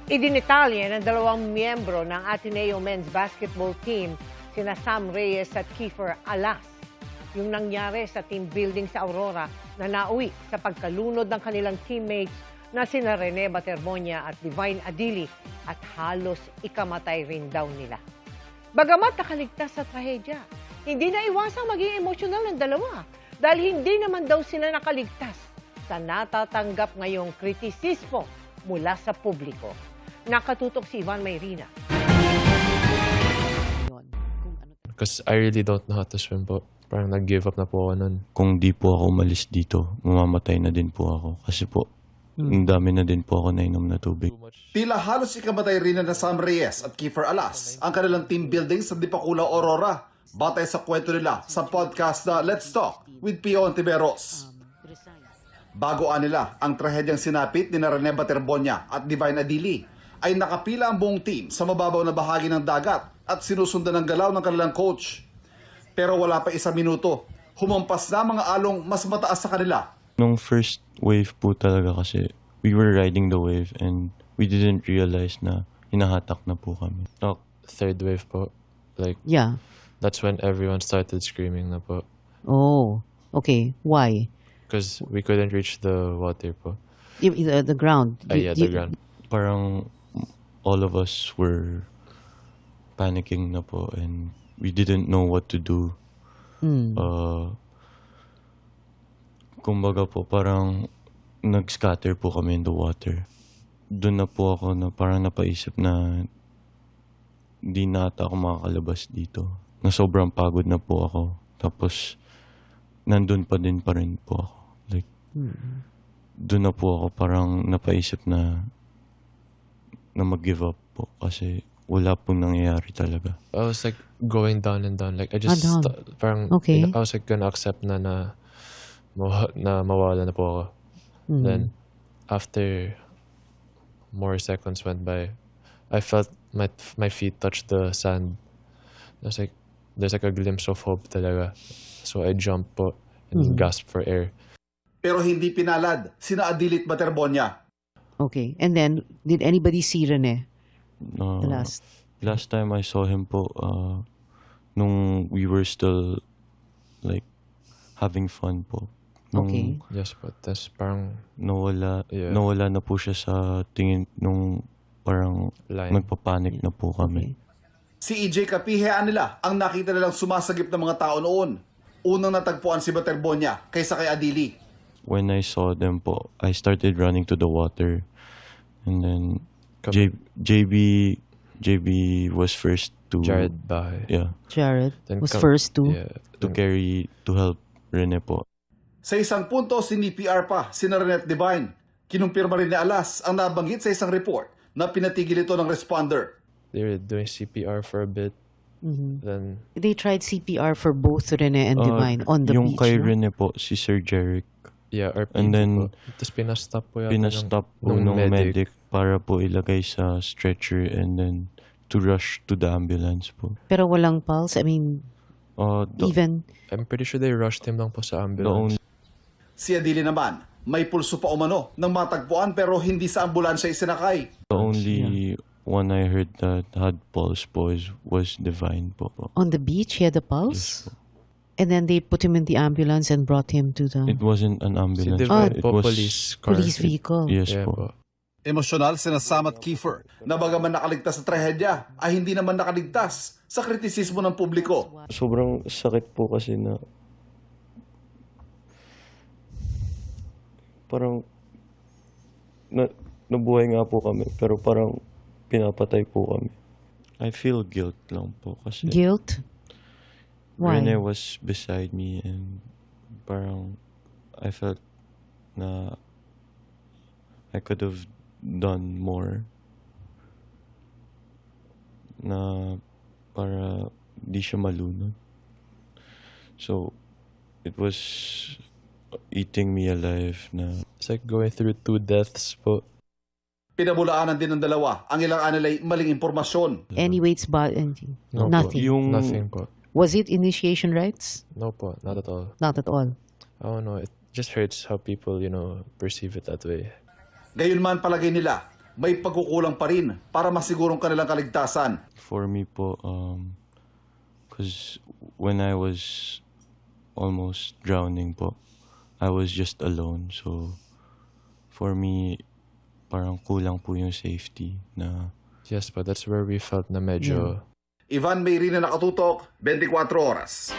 Idinitalye ng dalawang miyembro ng Ateneo Men's Basketball Team, sina Sam Reyes at Kiefer Alas, yung nangyari sa team building sa Aurora na nauwi sa pagkalunod ng kanilang teammates na sina Rene Batermonia at Divine Adili at halos ikamatay rin daw nila. Bagamat nakaligtas sa trahedya, hindi na iwasang maging emosyonal ng dalawa dahil hindi naman daw sila nakaligtas sa natatanggap ngayong kritisismo mula sa publiko. Nakatutok si Ivan Mayrina. Because I really don't know how to swim po. Parang nag-give up na po ako nun. Kung di po ako umalis dito, mamamatay na din po ako. Kasi po, ang dami na din po ako nainom na tubig. Tila halos ikamatay rin na Sam Reyes at Kiefer Alas ang kanilang team building sa Dipakula, Aurora. Batay sa kwento nila sa podcast na Let's Talk with Pio Ontiveros. Bagoan nila ang trahedyang sinapit ni Rene Batermonia at Divine Adili, ay nakapila ang buong team sa mababaw na bahagi ng dagat at sinusundan ng galaw ng kanilang coach. Pero wala pa isang minuto, humampas na mga along mas mataas sa kanila. Nung first wave po talaga kasi, we were riding the wave and we didn't realize na hinahatak na po kami. Third wave po. Like, Yeah. that's when everyone started screaming na po. Oh, okay. Why? Because we couldn't reach the water po. The ground. Yeah, the ground. Parang all of us were panicking na po and we didn't know what to do. Kumbaga po, parang nag-scatter po kami in the water. Doon na po ako na parang napaisip na di na ata ako makakalabas dito. Na sobrang pagod na po ako. Tapos, nandun pa rin po ako. Like, doon na po ako parang napaisip na mag-give up po. Kasi wala pong nangyayari talaga. I was like going down and down. Like I just down. parang Okay. I was like gonna accept na mawala na po ako. Then after more seconds went by, I felt my feet touch the sand. I was like, there's like a glimpse of hope talaga. So I jumped po and gasped for air. Pero hindi pinalad sina Adili at Batermonia. Okay. And then, did anybody see Rene? Uh, The last. Last time I saw him po, nung we were still like having fun po. Nung Okay. Yes po. Tapos parang nawala na po siya sa tingin nung parang line. nagpapanik na po kami. Si EJ Kapihean nila ang nakita nilang sumasagip ng mga tao noon. Unang natagpuan si Batermonia kaysa kay Adili. When I saw them po, I started running to the water. And then JB was first to Jared Bahay. Yeah, Jared Then was first to. Yeah. to help Rene po. Sa isang punto, sinipr pa si Rene at Divine. Kinumpirma rin ni Alas ang nabanggit sa isang report na pinatigil ito ng responder. They were doing CPR for a bit. Then They tried CPR for both Rene and Divine on the yung beach. kay no? Rene po, si Sir Jeric. yeah, RPD And then, po. Tapos pinastop po yata Pinastop po nung ng medic para po ilagay sa stretcher and then to rush to the ambulance po. Pero walang pulse. I mean, even. I'm pretty sure they rushed him lang po sa The ambulance. only Si Adili naman, may pulso pa umano ng matagpuan pero hindi sa ambulansya isinakay. one I heard that had pulse po was Divine po. On the beach, he had a pulse? Yes po. And then they put him in the ambulance and brought him to the It wasn't an ambulance. Divine It po, was police car. police vehicle. Yes Yeah po. po. Emosyonal sina Sam at Kiefer na bagaman nakaligtas sa trahedya ay hindi naman nakaligtas sa kritisismo ng publiko. Sobrang sakit po kasi na parang nabuhay nga po kami pero parang pinapatay po kami. I feel guilt lang po kasi Guilt? Why? Rene was beside me and parang I felt na I could have done more na para di siya malunod. So, it was eating me alive na It's like going through 2 deaths po. Pinabulaanan din ng dalawa ang ilang anilay maling impormasyon. Any weights, No po. nothing. yung Nothing po. Was it initiation rites? No po. Not at all. Not at all. I don't know. It just hurts how people, perceive it that way. Gayunman palagay nila, may pagkukulang pa rin para masigurong kanilang kaligtasan. For me po, because when I was almost drowning po, I was just alone. So, for me, parang kulang po yung safety na... Yes, but that's where we felt na medyo... Ivan Mayrina, Nakatutok, 24 Oras.